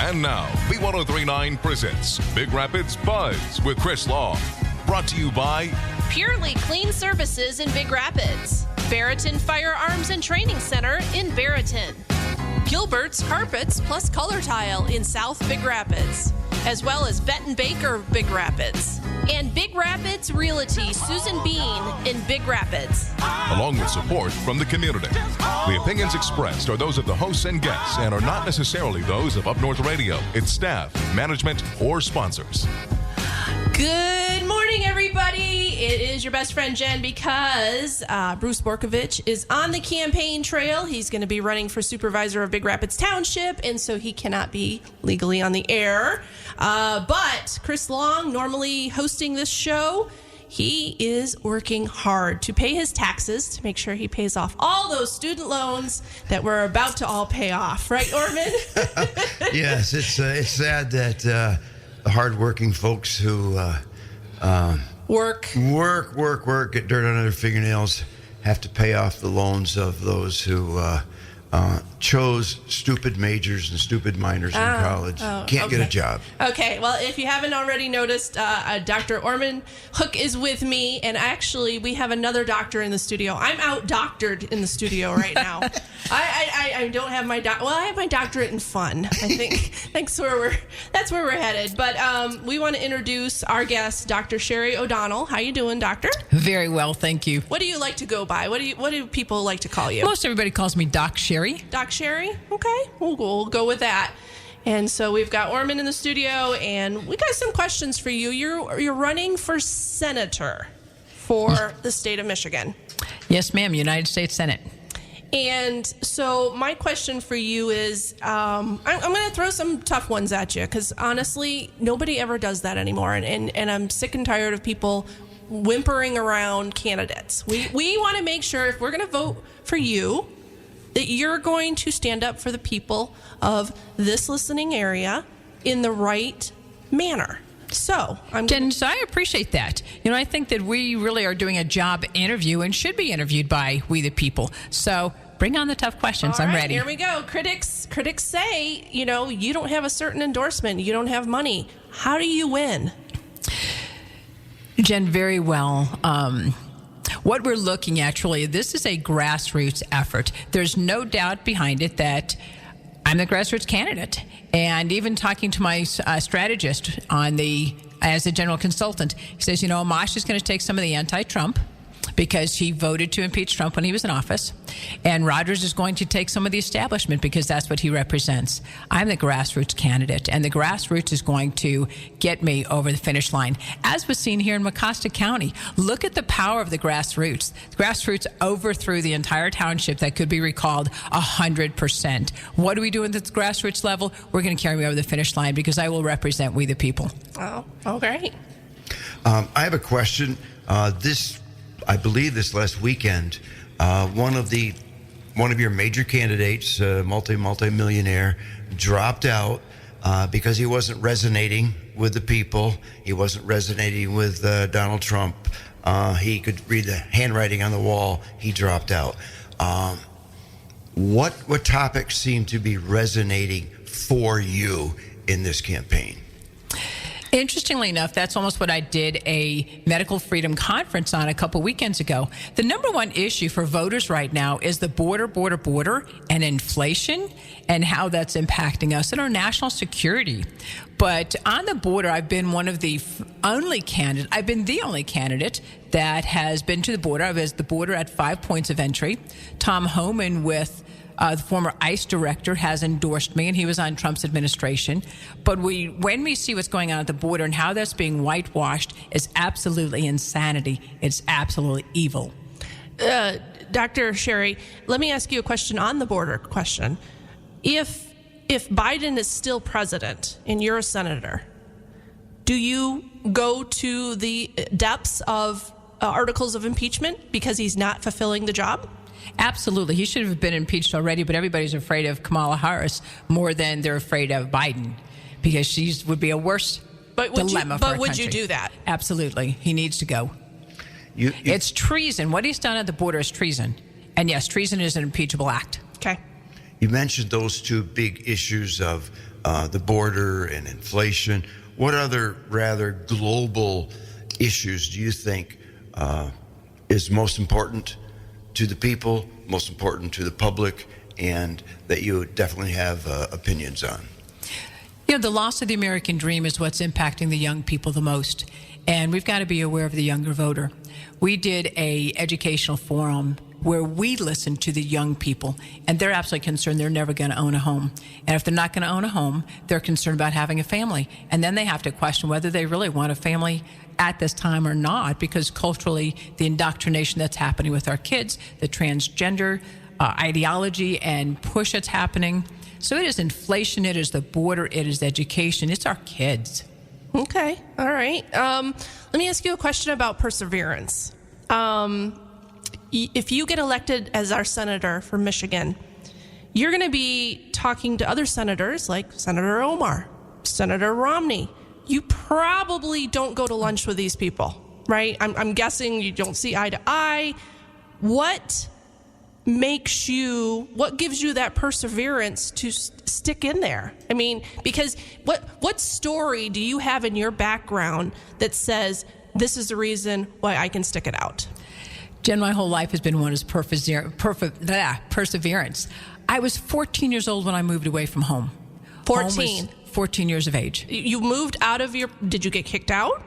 And now, B1039 presents Big Rapids Buzz with Chris Long. Brought to you by Purely Clean Services in Big Rapids, Barreton Firearms and Training Center in Barreton, Gilbert's Carpets plus Color Tile in South Big Rapids, as well as Benton Baker Big Rapids, and Big Rapids Realty Susan Bean in Big Rapids. Along with support from the community. The opinions expressed are those of the hosts and guests and are not necessarily those of Up North Radio, its staff, management, or sponsors. Good morning, everybody. It is your best friend, Jen, because Bruce Borkovich is on the campaign trail. He's going to be running for supervisor of Big Rapids Township, and so he cannot be legally on the air. But Chris Long, normally hosting this show, he is working hard to pay his taxes, to make sure he pays off all those student loans that we're about to all pay off. Right, Orman? Yes, it's sad that the hardworking folks who work, get dirt under their fingernails, have to pay off the loans of those who chose stupid majors and stupid minors in college. Can't get a job. Okay, well, if you haven't already noticed, Dr. Orman Hook is with me, and actually, we have another doctor in the studio. I'm out-doctored in the studio right now. I don't have my I have my doctorate in fun. I think that's where we're headed. But we want to introduce our guest, Dr. Sherry O'Donnell. How you doing, doctor? Very well, thank you. What do you like to go by? What do people like to call you? Most everybody calls me Doc Sherry. Doc Sherry? Okay, we'll go with that. And so we've got Orman in the studio, and we got some questions for you. You're running for senator for the state of Michigan. Yes, ma'am, United States Senate. And so my question for you is, I'm going to throw some tough ones at you, because honestly, nobody ever does that anymore. And I'm sick and tired of people whimpering around candidates. We want to make sure if we're going to vote for you, that you're going to stand up for the people of this listening area in the right manner. So, Jen, I appreciate that. You know, I think that we really are doing a job interview and should be interviewed by we the people. So bring on the tough questions. I'm ready. Here we go. Critics say, you don't have a certain endorsement. You don't have money. How do you win? Jen, very well. What we're looking at, truly, this is a grassroots effort. There's no doubt behind it that I'm the grassroots candidate. And even talking to my strategist as a general consultant, he says, Amash is going to take some of the anti-Trump because he voted to impeach Trump when he was in office. And Rogers is going to take some of the establishment because that's what he represents. I'm the grassroots candidate, and the grassroots is going to get me over the finish line. As was seen here in Mecosta County, look at the power of the grassroots. The grassroots overthrew the entire township that could be recalled 100%. What do we do at the grassroots level? We're going to carry me over the finish line because I will represent we the people. Oh, okay. I have a question. I believe this last weekend, one of your major candidates, multi-millionaire, dropped out because he wasn't resonating with the people. He wasn't resonating with Donald Trump. He could read the handwriting on the wall. He dropped out. What topics seem to be resonating for you in this campaign? Interestingly enough, that's almost what I did a medical freedom conference on a couple weekends ago. The number one issue for voters right now is the border, and inflation and how that's impacting us and our national security. But on the border, I've been the only candidate that has been to the border. I was the border at 5 points of entry. Tom Homan with the former ICE director has endorsed me, and he was on Trump's administration. But when we see what's going on at the border and how that's being whitewashed, is absolutely insanity. It's absolutely evil. Dr. Sherry, let me ask you a question on the border question. If Biden is still president and you're a senator, do you go to the depths of articles of impeachment because he's not fulfilling the job? Absolutely. He should have been impeached already, but everybody's afraid of Kamala Harris more than they're afraid of Biden because she would be a worse dilemma for our country. But would you do that? Absolutely. He needs to go. It's treason. What he's done at the border is treason. And yes, treason is an impeachable act. Okay. You mentioned those two big issues of the border and inflation. What other rather global issues do you think is most important to the people, most important to the public, and that you definitely have opinions on? The loss of the American dream is what's impacting the young people the most. And we've got to be aware of the younger voter. We did a educational forum where we listened to the young people, and they're absolutely concerned they're never going to own a home. And if they're not going to own a home, they're concerned about having a family. And then they have to question whether they really want a family at this time or not, because culturally, the indoctrination that's happening with our kids, the transgender ideology and push that's happening. So it is inflation, it is the border, it is education, it's our kids. Okay, all right. Let me ask you a question about perseverance. If you get elected as our senator from Michigan, you're going to be talking to other senators like Senator Omar, Senator Romney. You probably don't go to lunch with these people, right? I'm guessing you don't see eye to eye. What gives you that perseverance to stick in there? I mean, because what story do you have in your background that says this is the reason why I can stick it out? Jen, my whole life has been one of perseverance. I was 14 years old when I moved away from home. 14? 14 years of age. You moved out of did you get kicked out?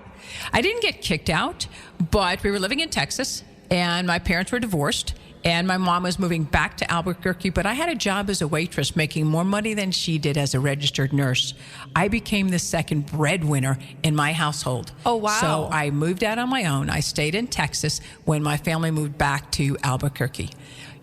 I didn't get kicked out, but we were living in Texas, and my parents were divorced, and my mom was moving back to Albuquerque, but I had a job as a waitress making more money than she did as a registered nurse. I became the second breadwinner in my household. Oh, wow. So I moved out on my own. I stayed in Texas when my family moved back to Albuquerque.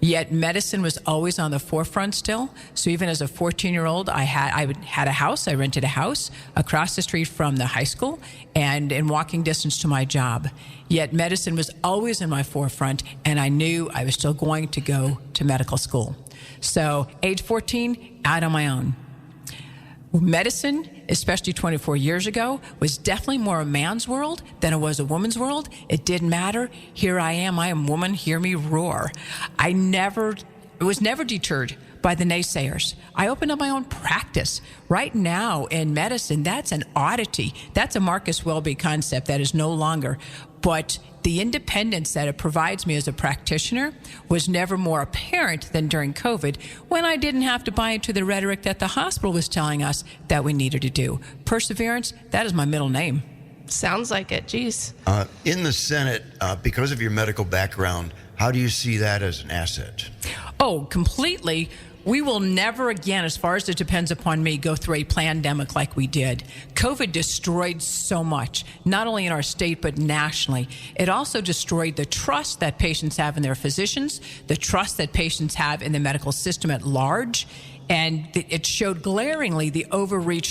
Yet medicine was always on the forefront still. So even as a 14-year-old, I had a house. I rented a house across the street from the high school and in walking distance to my job. Yet medicine was always in my forefront, and I knew I was still going to go to medical school. So age 14, out on my own. Medicine, especially 24 years ago, was definitely more a man's world than it was a woman's world. It didn't matter. Here I am woman, hear me roar. I was never deterred by the naysayers. I opened up my own practice. Right now in medicine, that's an oddity. That's a Marcus Welby concept that is no longer. But the independence that it provides me as a practitioner was never more apparent than during COVID, when I didn't have to buy into the rhetoric that the hospital was telling us that we needed to do. Perseverance, that is my middle name. Sounds like it. Geez. In the Senate, because of your medical background, how do you see that as an asset? Oh, completely. We will never again, as far as it depends upon me, go through a pandemic like we did. COVID destroyed so much, not only in our state, but nationally. It also destroyed the trust that patients have in their physicians, the trust that patients have in the medical system at large. And it showed glaringly the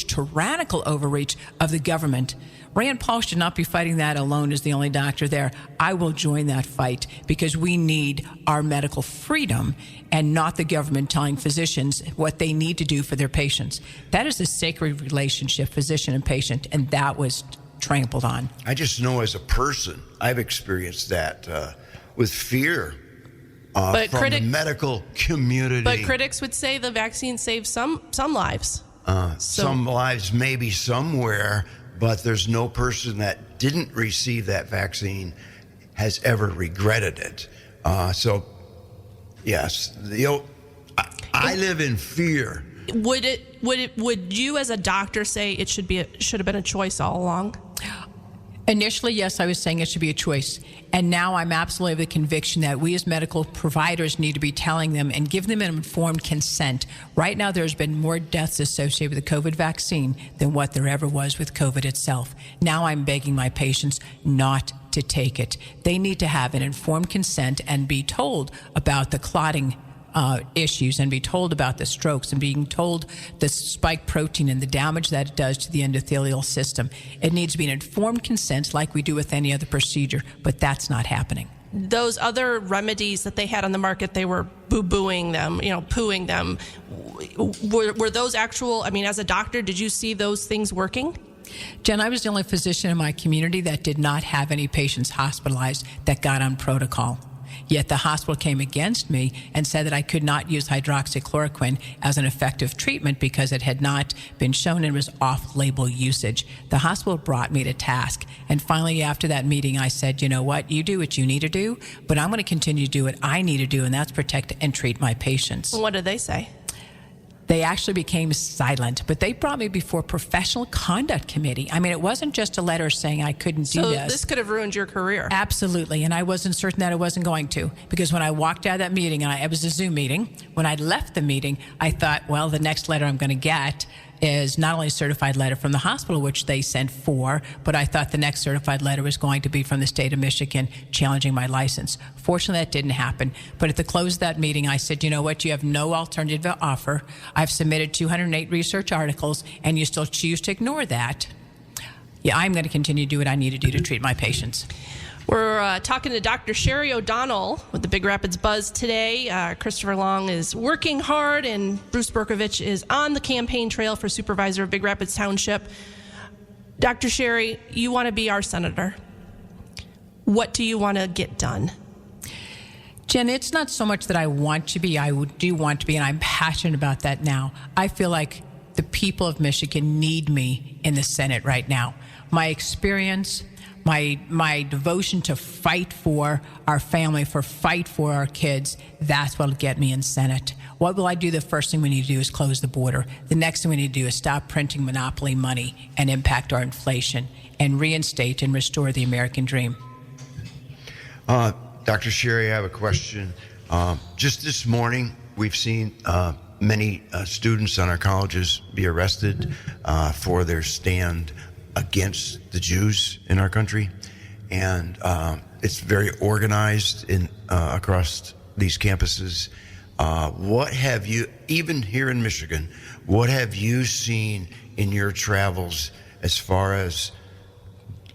tyrannical overreach of the government. Rand Paul should not be fighting that alone as the only doctor there. I will join that fight because we need our medical freedom and not the government telling physicians what they need to do for their patients. That is a sacred relationship, physician and patient, and that was trampled on. I just know as a person, I've experienced that with fear. From the medical community. But critics would say the vaccine saved some lives. Some lives maybe somewhere, but there's no person that didn't receive that vaccine has ever regretted it. So, yes, I live in fear. Would you as a doctor say it should have been a choice all along? Initially, yes, I was saying it should be a choice. And now I'm absolutely of the conviction that we as medical providers need to be telling them and give them an informed consent. Right now, there's been more deaths associated with the COVID vaccine than what there ever was with COVID itself. Now I'm begging my patients not to take it. They need to have an informed consent and be told about the clotting issues and be told about the strokes and being told the spike protein and the damage that it does to the endothelial system. It needs to be an informed consent like we do with any other procedure, but that's not happening. Those other remedies that they had on the market, they were boo-booing them, pooing them. Were those actual, as a doctor, did you see those things working? Jen, I was the only physician in my community that did not have any patients hospitalized that got on protocol. Yet the hospital came against me and said that I could not use hydroxychloroquine as an effective treatment because it had not been shown and was off-label usage. The hospital brought me to task. And finally, after that meeting, I said, you know what? You do what you need to do, but I'm going to continue to do what I need to do, and that's protect and treat my patients. What did they say? They actually became silent, but they brought me before Professional Conduct Committee. I mean, it wasn't just a letter saying I couldn't do this. So this could have ruined your career. Absolutely, and I wasn't certain that it wasn't going to, because when I walked out of that meeting, and it was a Zoom meeting, when I left the meeting, I thought, well, the next letter I'm going to get is not only a certified letter from the hospital, which they sent 4, but I thought the next certified letter was going to be from the state of Michigan challenging my license. Fortunately, that didn't happen. But at the close of that meeting, I said, you know what? You have no alternative to offer. I've submitted 208 research articles, and you still choose to ignore that. Yeah, I'm going to continue to do what I need to do to treat my patients. We're talking to Dr. Sherry O'Donnell with the Big Rapids Buzz today. Christopher Long is working hard, and Bruce Borkovich is on the campaign trail for supervisor of Big Rapids Township. Dr. Sherry, you want to be our senator. What do you want to get done? Jen, it's not so much that I want to be, I do want to be, and I'm passionate about that now. I feel like the people of Michigan need me in the Senate right now. My experience, my devotion to fight for our family, fight for our kids, that's what'll get me in Senate. What will I do? The first thing we need to do is close the border. The next thing we need to do is stop printing monopoly money and impact our inflation and reinstate and restore the American dream. Dr. Sherry, I have a question. Just this morning, we've seen many students on our colleges be arrested for their stand against the Jews in our country, and it's very organized in across these campuses. What have you, even here in Michigan, what have you seen in your travels as far as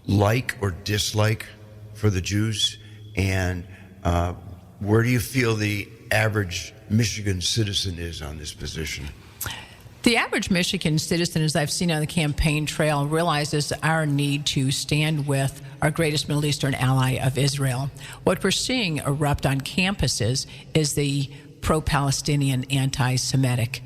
like or dislike for the Jews, and where do you feel the average Michigan citizen is on this position? The average Michigan citizen, as I've seen on the campaign trail, realizes our need to stand with our greatest Middle Eastern ally of Israel. What we're seeing erupt on campuses is the pro-Palestinian, anti-Semitic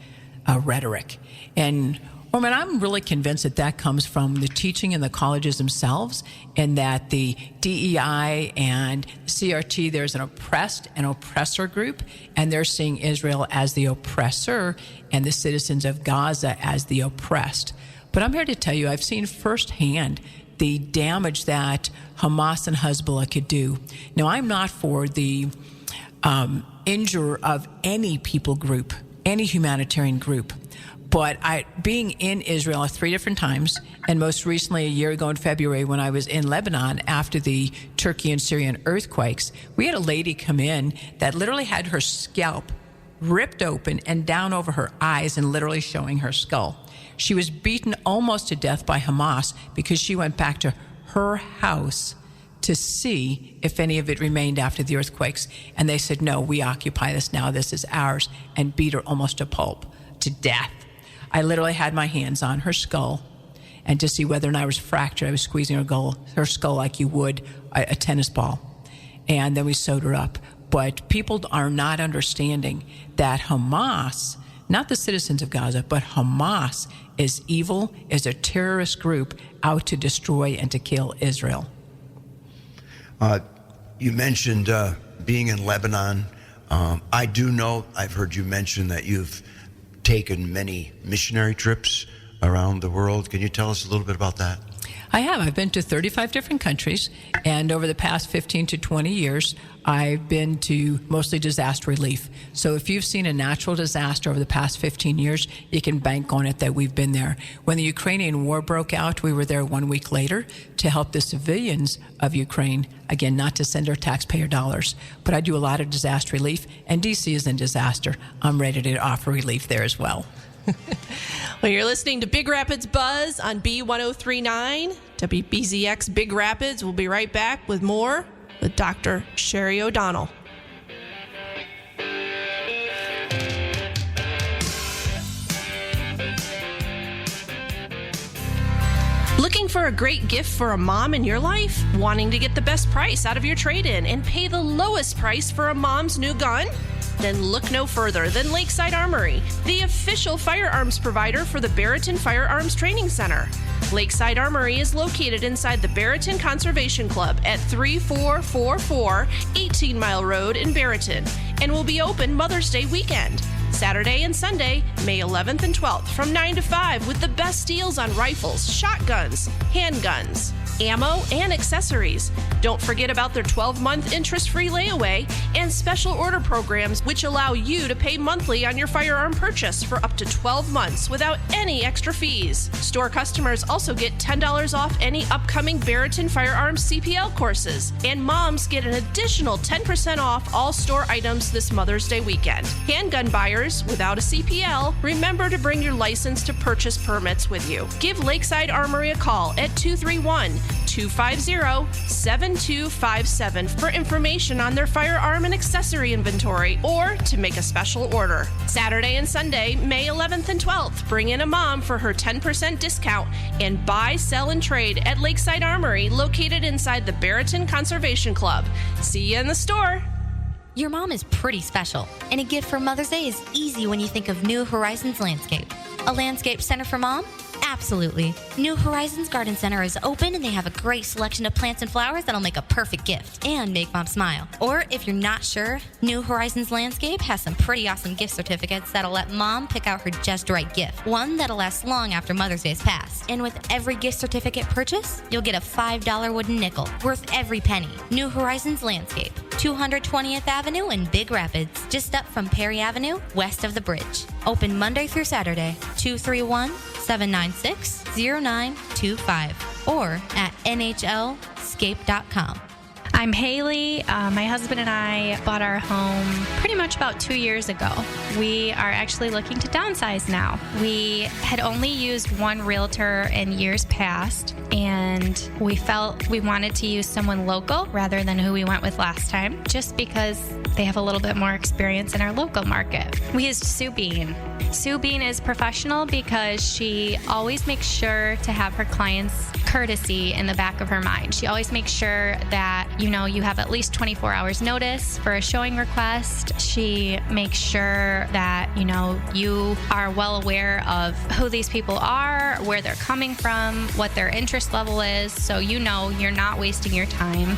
rhetoric. And Orman, I'm really convinced that that comes from the teaching in the colleges themselves, and that the DEI and CRT, there's an oppressed and oppressor group, and they're seeing Israel as the oppressor and the citizens of Gaza as the oppressed. But I'm here to tell you, I've seen firsthand the damage that Hamas and Hezbollah could do. Now, I'm not for the injure of any people group, any humanitarian group. But being in Israel 3 different times, and most recently a year ago in February when I was in Lebanon after the Turkey and Syrian earthquakes, we had a lady come in that literally had her scalp ripped open and down over her eyes and literally showing her skull. She was beaten almost to death by Hamas because she went back to her house to see if any of it remained after the earthquakes. And they said, no, we occupy this now, this is ours, and beat her almost to pulp, to death. I literally had my hands on her skull, and to see whether or not it was fractured, I was squeezing her skull like you would a tennis ball. And then we sewed her up. But people are not understanding that Hamas, not the citizens of Gaza, but Hamas is evil, is a terrorist group out to destroy and to kill Israel. You mentioned being in Lebanon. I do know, I've heard you mention that you've taken many missionary trips around the world. Can you tell us a little bit about that? I have. I've been to 35 different countries, and over the past 15 to 20 years, I've been to mostly disaster relief. So if you've seen a natural disaster over the past 15 years, you can bank on it that we've been there. When the Ukrainian war broke out, we were there 1 week later to help the civilians of Ukraine, again, not to send our taxpayer dollars. But I do a lot of disaster relief, and D.C. is in disaster. I'm ready to offer relief there as well. Well, you're listening to Big Rapids Buzz on B1039, WBZX Big Rapids. We'll be right back with more with Dr. Sherry O'Donnell. Looking for a great gift for a mom in your life? Wanting to get the best price out of your trade-in and pay the lowest price for a mom's new gun? Then look no further than Lakeside Armory, the official firearms provider for the Barretton Firearms Training Center. Lakeside Armory is located inside the Barretton Conservation Club at 3444 18 Mile Road in Barretton and will be open Mother's Day weekend, Saturday and Sunday, May 11th and 12th from 9 to 5 with the best deals on rifles, shotguns, handguns, ammo, and accessories. Don't forget about their 12-month interest-free layaway and special order programs which allow you to pay monthly on your firearm purchase for up to 12 months without any extra fees. Store customers also get $10 off any upcoming Barretton Firearms CPL courses, and moms get an additional 10% off all store items this Mother's Day weekend. Handgun buyers without a CPL, remember to bring your license to purchase permits with you. Give Lakeside Armory a call at 231-250-7257 for information on their firearm and accessory inventory or to make a special order. Saturday and Sunday, May 11th and 12th, bring in a mom for her 10% discount and buy, sell, and trade at Lakeside Armory located inside the Barretton Conservation Club. See you in the store. Your mom is pretty special, and a gift for Mother's Day is easy when you think of New Horizons Landscape. A landscape center for mom? Absolutely. New Horizons Garden Center is open and they have a great selection of plants and flowers that'll make a perfect gift and make mom smile. Or if you're not sure, New Horizons Landscape has some pretty awesome gift certificates that'll let mom pick out her just right gift. One that'll last long after Mother's Day is passed. And with every gift certificate purchase, you'll get a $5 wooden nickel, worth every penny. New Horizons Landscape, 220th Avenue in Big Rapids, just up from Perry Avenue, west of the bridge. Open Monday through Saturday, 231-796-0925 or at nhlscape.com. I'm Haley. My husband and I bought our home pretty much about 2 years ago. We are actually looking to downsize now. We had only used one realtor in years past, and we felt we wanted to use someone local rather than who we went with last time, just because they have a little bit more experience in our local market. We used Sue Bean. Sue Bean is professional because she always makes sure to have her clients' courtesy in the back of her mind. She always makes sure that, you have at least 24 hours notice for a showing request. She makes sure that, you are well aware of who these people are, where they're coming from, what their interest level is, so you're not wasting your time.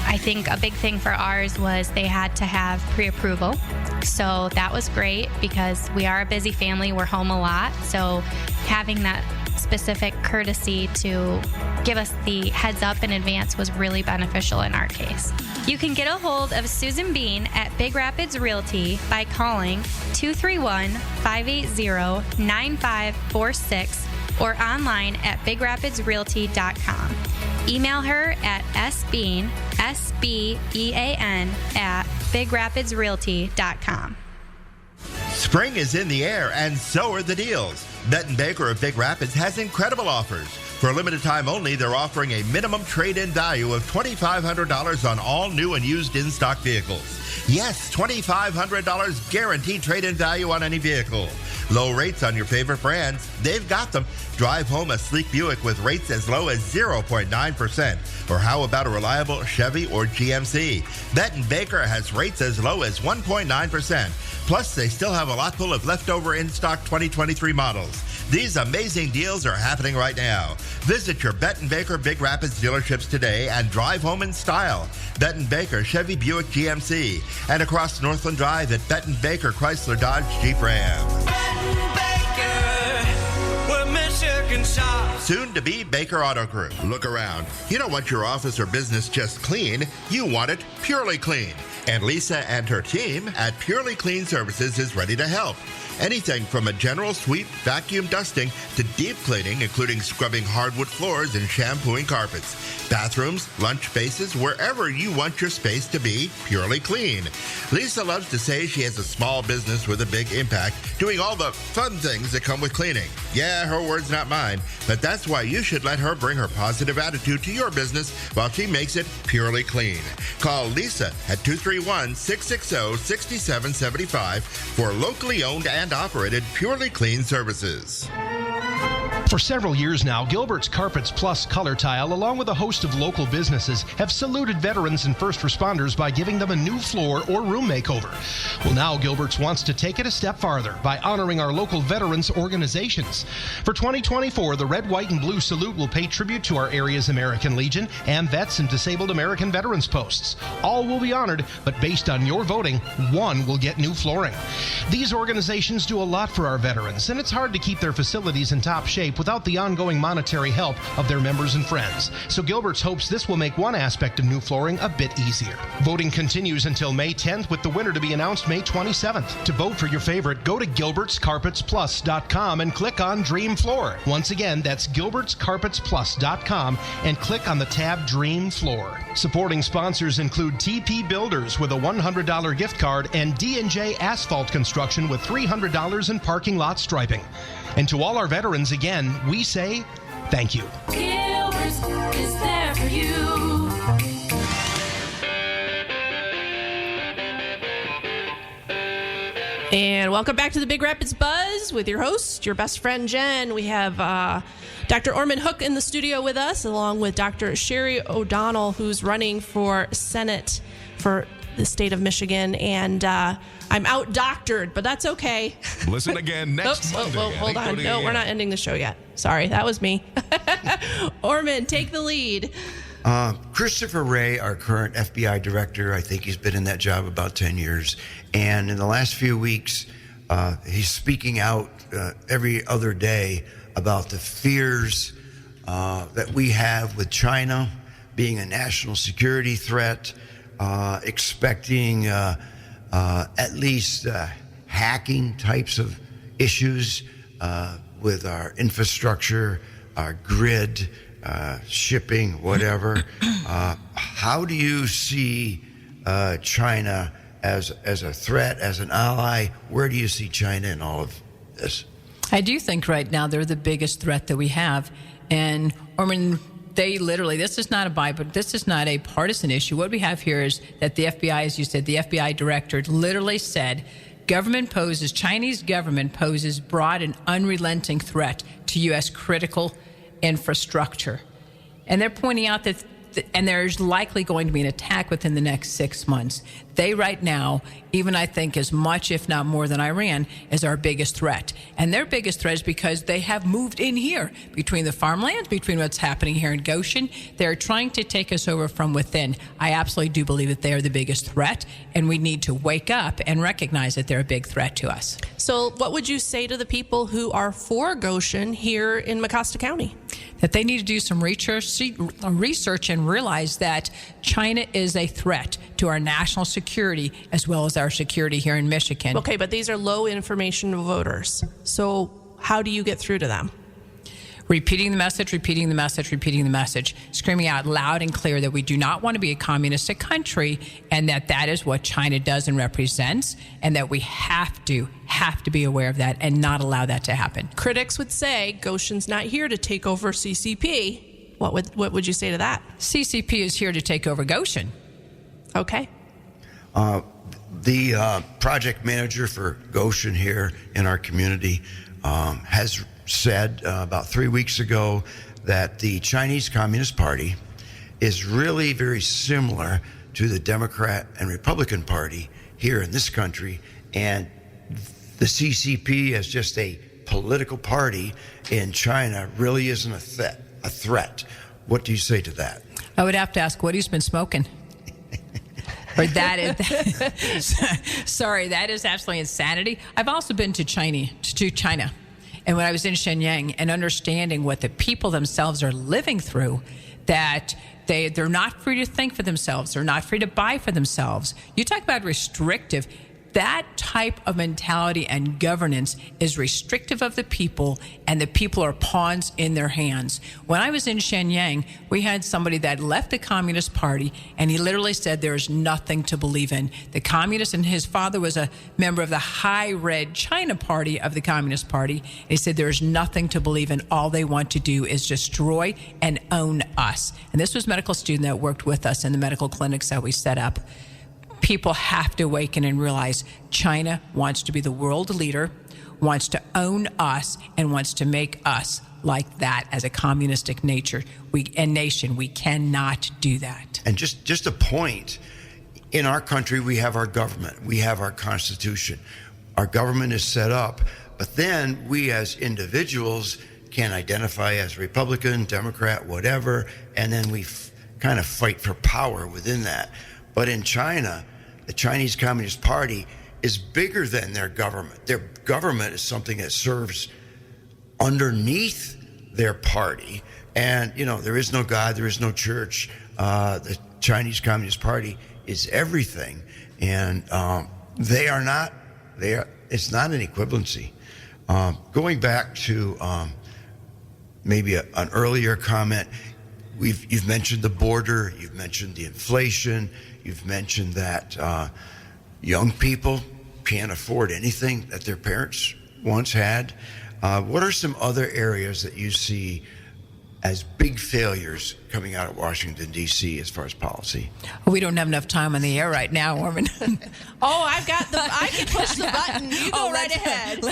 I think a big thing for ours was they had to have pre-approval. So that was great because we are a busy family. We're home a lot. So having that specific courtesy to give us the heads up in advance was really beneficial in our case. You can get a hold of Susan Bean at Big Rapids Realty by calling 231-580-9546 or online at bigrapidsrealty.com. Email her at sbean, S-B-E-A-N, at bigrapidsrealty.com. Spring is in the air, and so are the deals. Bet & Baker of Big Rapids has incredible offers. For a limited time only, they're offering a minimum trade-in value of $2,500 on all new and used in-stock vehicles. Yes, $2,500 guaranteed trade-in value on any vehicle. Low rates on your favorite brands. They've got them. Drive home a sleek Buick with rates as low as 0.9%. Or how about a reliable Chevy or GMC? Bet & Baker has rates as low as 1.9%. Plus, they still have a lot full of leftover in-stock 2023 models. These amazing deals are happening right now. Visit your Bet & Baker Big Rapids dealerships today and drive home in style. Bet & Baker Chevy Buick GMC. And across Northland Drive at Bet & Baker Chrysler Dodge Jeep Ram. Soon to be Baker Auto Group. Look around. You don't want your office or business just clean. You want it purely clean. And Lisa and her team at Purely Clean Services is ready to help. Anything from a general sweep, vacuum dusting, to deep cleaning, including scrubbing hardwood floors and shampooing carpets. Bathrooms, lunch spaces, wherever you want your space to be purely clean. Lisa loves to say she has a small business with a big impact, doing all the fun things that come with cleaning. Yeah, her words, not mine, but that's why you should let her bring her positive attitude to your business while she makes it purely clean. Call Lisa at 231-660-6775 for locally owned and operated Purely Clean Services. For several years now, Gilbert's Carpets Plus Color Tile, along with a host of local businesses, have saluted veterans and first responders by giving them a new floor or room makeover. Well, now Gilbert's wants to take it a step farther by honoring our local veterans organizations. For 2024, the Red, White, and Blue Salute will pay tribute to our area's American Legion and Vets and Disabled American Veterans Posts. All will be honored, but based on your voting, one will get new flooring. These organizations do a lot for our veterans, and it's hard to keep their facilities in top shape without the ongoing monetary help of their members and friends. So Gilbert's hopes this will make one aspect of new flooring a bit easier. Voting continues until May 10th, with the winner to be announced May 27th. To vote for your favorite, go to gilbertscarpetsplus.com and click on Dream Floor. Once again, that's gilbertscarpetsplus.com and click on the tab Dream Floor. Supporting sponsors include TP Builders with a $100 gift card and D&J Asphalt Construction with $300 in parking lot striping. And to all our veterans, again, we say thank you. Gilbert's is there for you. And welcome back to the Big Rapids Buzz with your host, your best friend, Jen. We have Dr. Orman Hook in the studio with us, along with Dr. Sherry O'Donnell, who's running for Senate for the state of Michigan. And I'm out-doctored, but that's okay. Listen again next Monday. Hold on. No, we're not ending the show yet. Sorry, that was me. Orman, take the lead. Christopher Wray, our current FBI director, I think he's been in that job about 10 years. And in the last few weeks, he's speaking out every other day about the fears that we have with China being a national security threat, expecting at least hacking types of issues with our infrastructure, our grid, shipping, whatever. How do you see China as a threat, as an ally? Where do you see China in all of this? I do think right now they're the biggest threat that we have. And Orman, they literally, this is not a partisan issue. What we have here is that the FBI, as you said, the FBI director literally said, Chinese government poses broad and unrelenting threat to U.S. critical infrastructure. And they're pointing out that and there's likely going to be an attack within the next 6 months. They right now, even I think as much, if not more than Iran, is our biggest threat. And their biggest threat is because they have moved in here, between the farmlands, between what's happening here in Goshen. They're trying to take us over from within. I absolutely do believe that they are the biggest threat, and we need to wake up and recognize that they're a big threat to us. So what would you say to the people who are for Goshen here in Mecosta County? That they need to do some research and realize that China is a threat to our national security as well as our security here in Michigan. Okay, but these are low information voters. So how do you get through to them? Repeating the message, screaming out loud and clear that we do not want to be a communistic country, and that is what China does and represents, and that we have to be aware of that and not allow that to happen. Critics would say Goshen's not here to take over CCP. What would you say to that? CCP is here to take over Goshen. Okay. The project manager for Goshen here in our community has said about 3 weeks ago that the Chinese Communist Party is really very similar to the Democrat and Republican Party here in this country, and the CCP as just a political party in China really isn't a threat. What do you say to that? I would have to ask what he's been smoking. Or that is, sorry, that is absolutely insanity. I've also been to China. And when I was in Shenyang and understanding what the people themselves are living through, that they're not free to think for themselves. They're not free to buy for themselves. You talk about restrictive. That type of mentality and governance is restrictive of the people, and the people are pawns in their hands. When I was in Shenyang, we had somebody that left the Communist Party, and he literally said there is nothing to believe in. The communist, and his father was a member of the High Red China Party of the Communist Party. He said there is nothing to believe in. All they want to do is destroy and own us. And this was a medical student that worked with us in the medical clinics that we set up. People have to awaken and realize China wants to be the world leader. wants to own us and wants to make us like that as a communistic nation. We cannot do that. And just a point, in our country, we have our government. We have our Constitution. Our government is set up. But then we as individuals can identify as Republican, Democrat, whatever, and then we kind of fight for power within that. But in China, the Chinese Communist Party is bigger than their government. Their government is something that serves underneath their party. And, there is no God, there is no church. The Chinese Communist Party is everything. And it's not an equivalency. Going back to maybe an earlier comment, you've mentioned the border, you've mentioned the inflation, you've mentioned that young people can't afford anything that their parents once had. What are some other areas that you see as big failures coming out of Washington, D.C. as far as policy? We don't have enough time on the air right now, Orman. I can push the button. You go right ahead.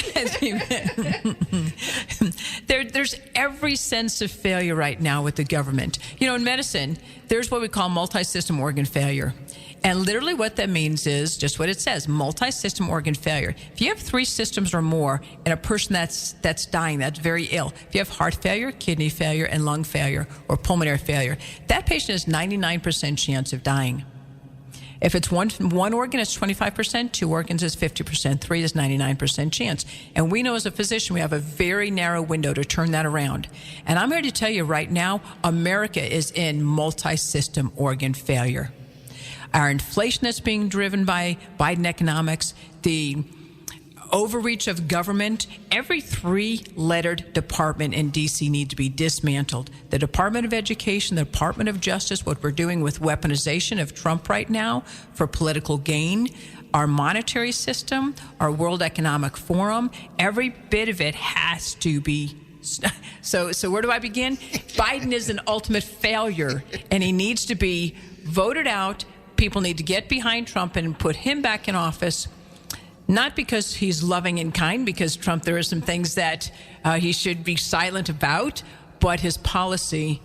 There's every sense of failure right now with the government. In medicine, there's what we call multi-system organ failure. And literally what that means is just what it says, multi-system organ failure. If you have 3 systems or more in a person that's dying, that's very ill, if you have heart failure, kidney failure, and lung failure, or pulmonary failure, that patient has 99% chance of dying. If it's one organ, it's 25%, 2 organs is 50%, 3 is 99% chance. And we know as a physician, we have a very narrow window to turn that around. And I'm here to tell you right now, America is in multi-system organ failure. Our inflation that's being driven by Biden economics, the overreach of government, every 3-lettered department in D.C. need to be dismantled. The Department of Education, the Department of Justice, what we're doing with weaponization of Trump right now for political gain, our monetary system, our World Economic Forum, every bit of it has to be. So where do I begin? Biden is an ultimate failure, and he needs to be voted out. People need to get behind Trump and put him back in office, not because he's loving and kind, because Trump, there are some things that he should be silent about, but his policy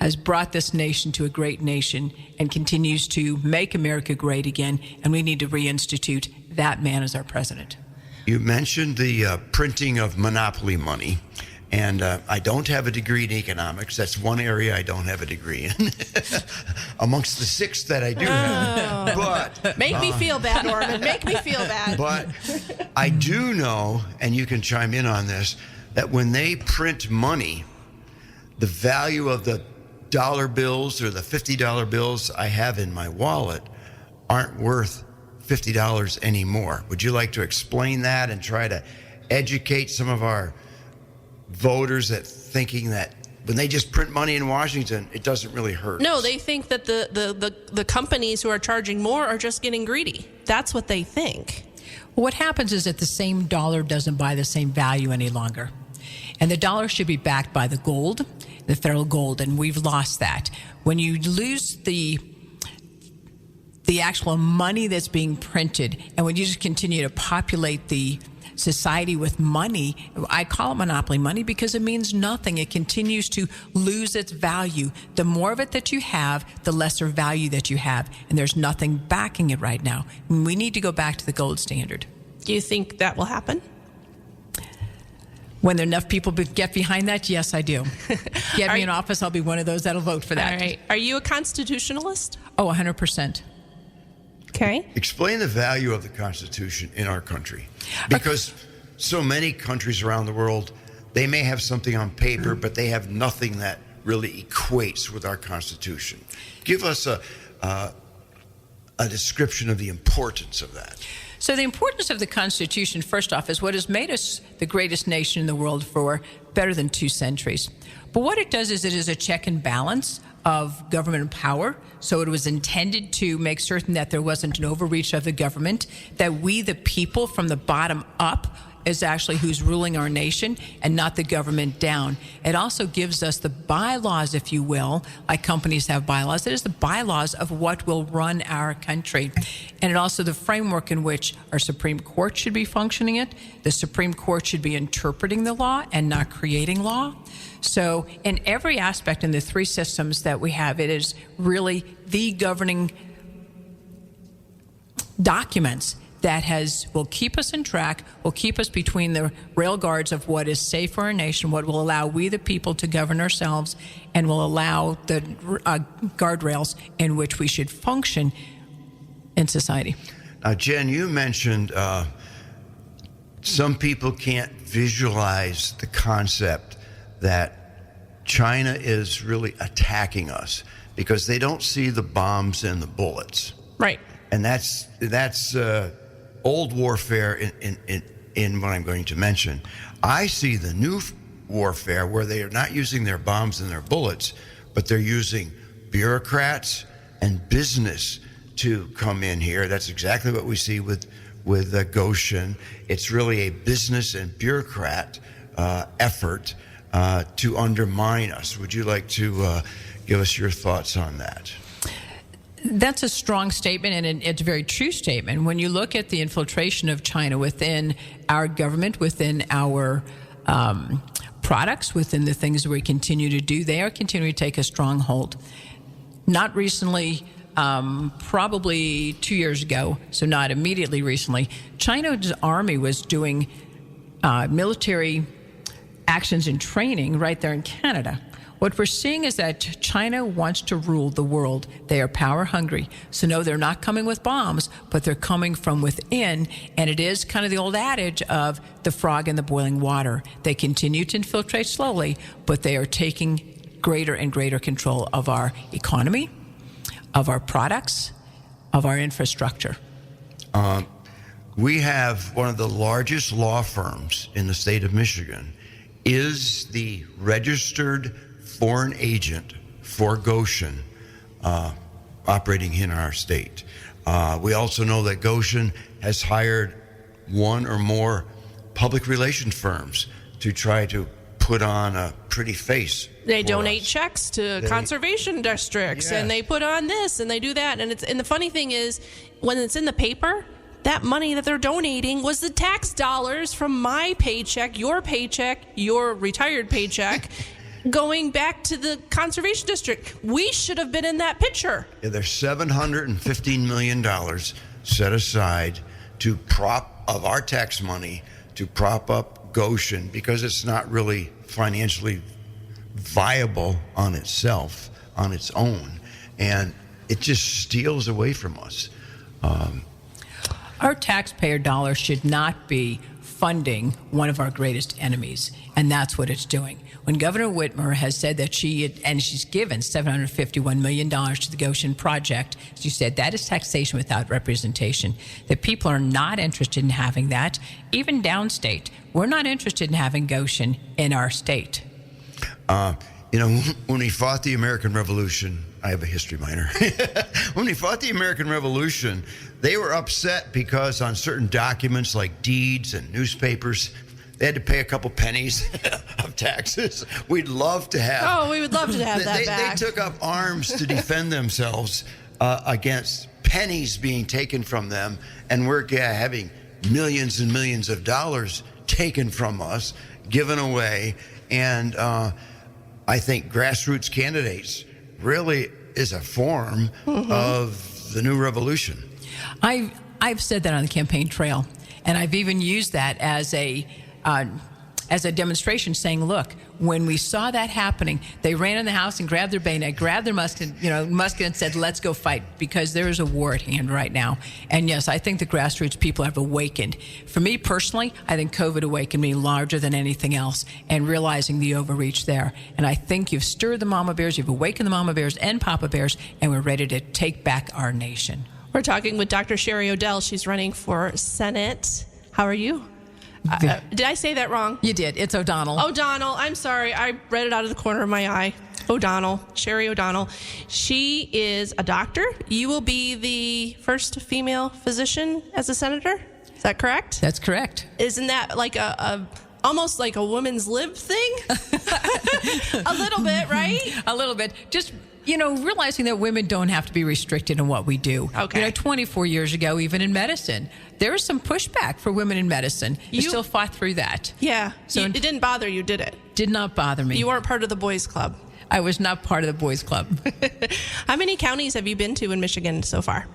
has brought this nation to a great nation and continues to make America great again, and we need to reinstitute that man as our president. You mentioned the printing of monopoly money. And I don't have a degree in economics. That's one area I don't have a degree in, amongst the 6 that I do have. But make me feel bad, Orman. Make me feel bad. But I do know, and you can chime in on this, that when they print money, the value of the dollar bills or the $50 bills I have in my wallet aren't worth $50 anymore. Would you like to explain that and try to educate some of our voters that thinking that when they just print money in Washington, it doesn't really hurt? No, they think that the companies who are charging more are just getting greedy. That's what they think. What happens is that the same dollar doesn't buy the same value any longer. And the dollar should be backed by the gold, the federal gold, and we've lost that. When you lose the actual money that's being printed, and when you just continue to populate the society with money, I call it monopoly money because it means nothing. It continues to lose its value. The more of it that you have, the lesser value that you have, and there's nothing backing it right now. We need to go back to the gold standard. Do you think that will happen? When there are enough people get behind that, yes, I do. Get me in office, I'll be one of those that'll vote for that. All right. Are you a constitutionalist? Oh, 100%. Okay. Explain the value of the Constitution in our country. Because so many countries around the world, they may have something on paper, but they have nothing that really equates with our Constitution. Give us a description of the importance of that. So the importance of the Constitution, first off, is what has made us the greatest nation in the world for better than 2 centuries. But what it does is it is a check and balance of government power. So it was intended to make certain that there wasn't an overreach of the government, that we, the people, from the bottom up, is actually who's ruling our nation and not the government down. It also gives us the bylaws, if you will, like companies have bylaws. It is the bylaws of what will run our country. And it also the framework in which our Supreme Court should be functioning it. The Supreme Court should be interpreting the law and not creating law. So in every aspect in the three systems that we have, it is really the governing documents that will keep us in track, will keep us between the rail guards of what is safe for our nation, what will allow we the people to govern ourselves, and will allow the guardrails in which we should function in society. Now, Jen, you mentioned some people can't visualize the concept that China is really attacking us because they don't see the bombs and the bullets. Right. And that's old warfare in what I'm going to mention. I see the new warfare where they are not using their bombs and their bullets, but they're using bureaucrats and business to come in here. That's exactly what we see with Goshen. It's really a business and bureaucrat effort to undermine us. Would you like to give us your thoughts on that? That's a strong statement, and it's a very true statement. When you look at the infiltration of China within our government, within our products, within the things we continue to do, they are continuing to take a strong hold. Not recently, probably 2 years ago, so not immediately recently, China's army was doing military actions and training right there in Canada. What we're seeing is that China wants to rule the world. They are power hungry. So no, they're not coming with bombs, but they're coming from within. And it is kind of the old adage of the frog in the boiling water. They continue to infiltrate slowly, but they are taking greater and greater control of our economy, of our products, of our infrastructure. We have one of the largest law firms in the state of Michigan is the registered foreign agent for Goshen operating in our state. We also know that Goshen has hired one or more public relations firms to try to put on a pretty face. They donate checks to conservation districts, and they put on this and they do that. And the funny thing is, when it's in the paper, that money that they're donating was the tax dollars from my paycheck, your retired paycheck, going back to the conservation district. We should have been in that picture. Yeah, there's $715 million set aside of our tax money to prop up Goshen because it's not really financially viable on itself, on its own. And it just steals away from us. Our taxpayer dollars should not be funding one of our greatest enemies, and that's what it's doing. When Governor Whitmer has said that she's given $751 million to the Goshen project, she said that is taxation without representation. The people are not interested in having that. Even downstate, we're not interested in having Goshen in our state. When we fought the American Revolution, I have a history minor. When we fought the American Revolution, they were upset because on certain documents like deeds and newspapers, they had to pay a couple pennies of taxes. We'd love to have. Oh, we would love to have that back. They took up arms to defend themselves against pennies being taken from them, and we're having millions and millions of dollars taken from us, given away. And I think grassroots candidates really is a form of the new revolution. I've said that on the campaign trail, and I've even used that as a demonstration, saying, look, when we saw that happening, they ran in the house and grabbed their bayonet, grabbed their musket, and said, let's go fight, because there is a war at hand right now. And yes, I think the grassroots people have awakened. For me personally, I think COVID awakened me larger than anything else, and realizing the overreach there. And I think you've stirred the mama bears, you've awakened the mama bears and papa bears, and we're ready to take back our nation. We're talking with Dr. Sherry O'Dell. She's running for Senate. How are you? Did I say that wrong? You did. It's O'Donnell. O'Donnell. I'm sorry. I read it out of the corner of my eye. O'Donnell. Sherry O'Donnell. She is a doctor. You will be the first female physician as a senator? Is that correct? That's correct. Isn't that like almost like a woman's lib thing? A little bit, right? A little bit. Just, realizing that women don't have to be restricted in what we do. Okay. 24 years ago, even in medicine, there was some pushback for women in medicine. You still fought through that. Yeah. So it didn't bother you, did it? Did not bother me. You weren't part of the boys club. I was not part of the boys club. How many counties have you been to in Michigan so far?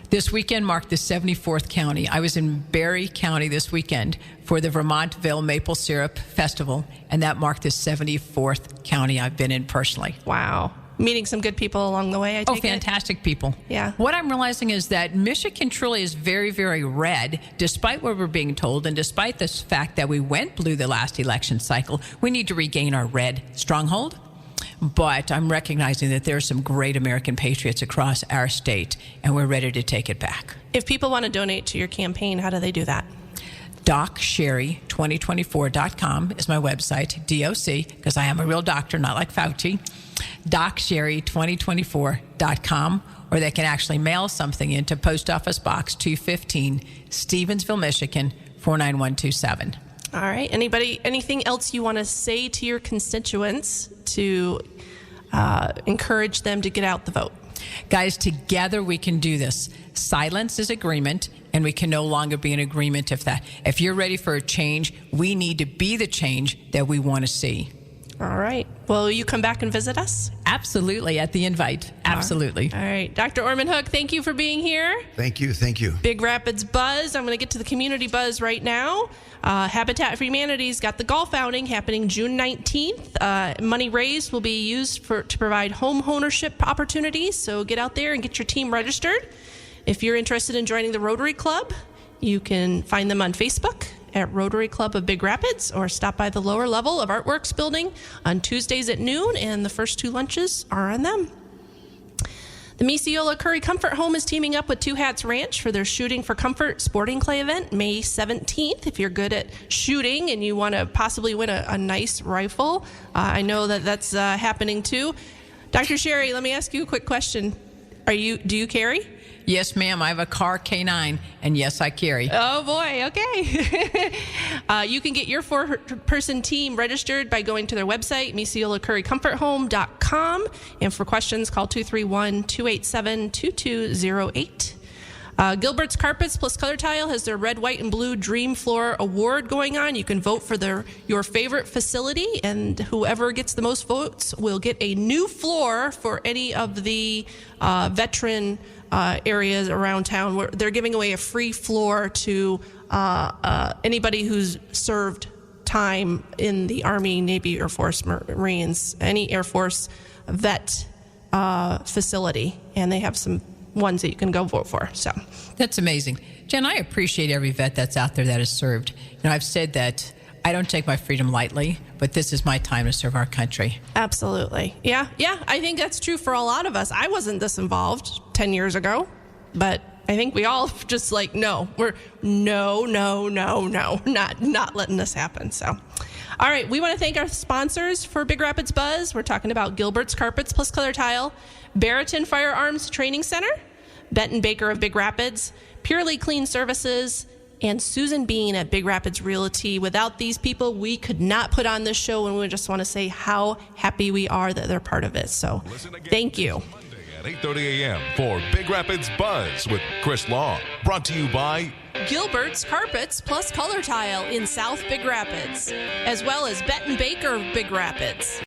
This weekend marked the 74th county. I was in Berry County this weekend for the Vermontville Maple Syrup Festival, and that marked the 74th county I've been in personally. Wow. Meeting some good people along the way, I take it? Fantastic people. Yeah. What I'm realizing is that Michigan truly is very, very red, despite what we're being told, and despite the fact that we went blue the last election cycle. We need to regain our red stronghold. But I'm recognizing that there are some great American patriots across our state, and we're ready to take it back. If people want to donate to your campaign, how do they do that? DocSherry2024.com is my website, DOC, because I am a real doctor, not like Fauci. DocSherry2024.com, or they can actually mail something into Post Office Box 215, Stevensville, Michigan, 49127. All right. Anything else you want to say to your constituents to encourage them to get out the vote? Guys, together we can do this. Silence is agreement, and we can no longer be in agreement if you're ready for a change, we need to be the change that we want to see. All right. Will you come back and visit us? Absolutely, at the invite. Absolutely. All right. Dr. Orman Hook, thank you for being here. Thank you. Big Rapids Buzz. I'm going to get to the community buzz right now. Habitat for Humanity's got the golf outing happening June 19th. Money raised will be used to provide home ownership opportunities. So get out there and get your team registered. If you're interested in joining the Rotary Club, you can find them on Facebook at Rotary Club of Big Rapids, or stop by the lower level of Artworks building on Tuesdays at noon, and the first 2 lunches are on them. The Misiola Curry Comfort Home is teaming up with Two Hats Ranch for their Shooting for Comfort sporting clay event May 17th. If you're good at shooting and you want to possibly win a nice rifle, I know that's happening too. Dr. Sherry, let me ask you a quick question. Do you carry? Yes, ma'am. I have a car K9, and yes, I carry. Oh, boy. Okay. You can get your 4-person team registered by going to their website, MisiolaCurryComfortHome.com. And for questions, call 231-287-2208. Gilbert's Carpets plus Color Tile has their Red, White, and Blue Dream Floor Award going on. You can vote for your favorite facility, and whoever gets the most votes will get a new floor for any of the veteran areas around town. Where they're giving away a free floor to anybody who's served time in the Army, Navy, Air Force, Marines, any Air Force vet facility, and they have some ones that you can go vote for. So that's amazing. Jen, I appreciate every vet that's out there that has served. I've said that I don't take my freedom lightly, but this is my time to serve our country. Absolutely. Yeah. I think that's true for a lot of us. I wasn't this involved 10 years ago, but I think we all just no, not letting this happen. So, all right. We want to thank our sponsors for Big Rapids Buzz. We're talking about Gilbert's Carpets plus Color Tile, Barreton Firearms Training Center, Benton Baker of Big Rapids, Purely Clean Services, and Susan Bean at Big Rapids Realty. Without these people, we could not put on this show, and we just want to say how happy we are that they're part of it. So thank you. Monday at 8:30 a.m. for Big Rapids Buzz with Chris Long. Brought to you by Gilbert's Carpets plus Color Tile in South Big Rapids, as well as Benton Baker of Big Rapids.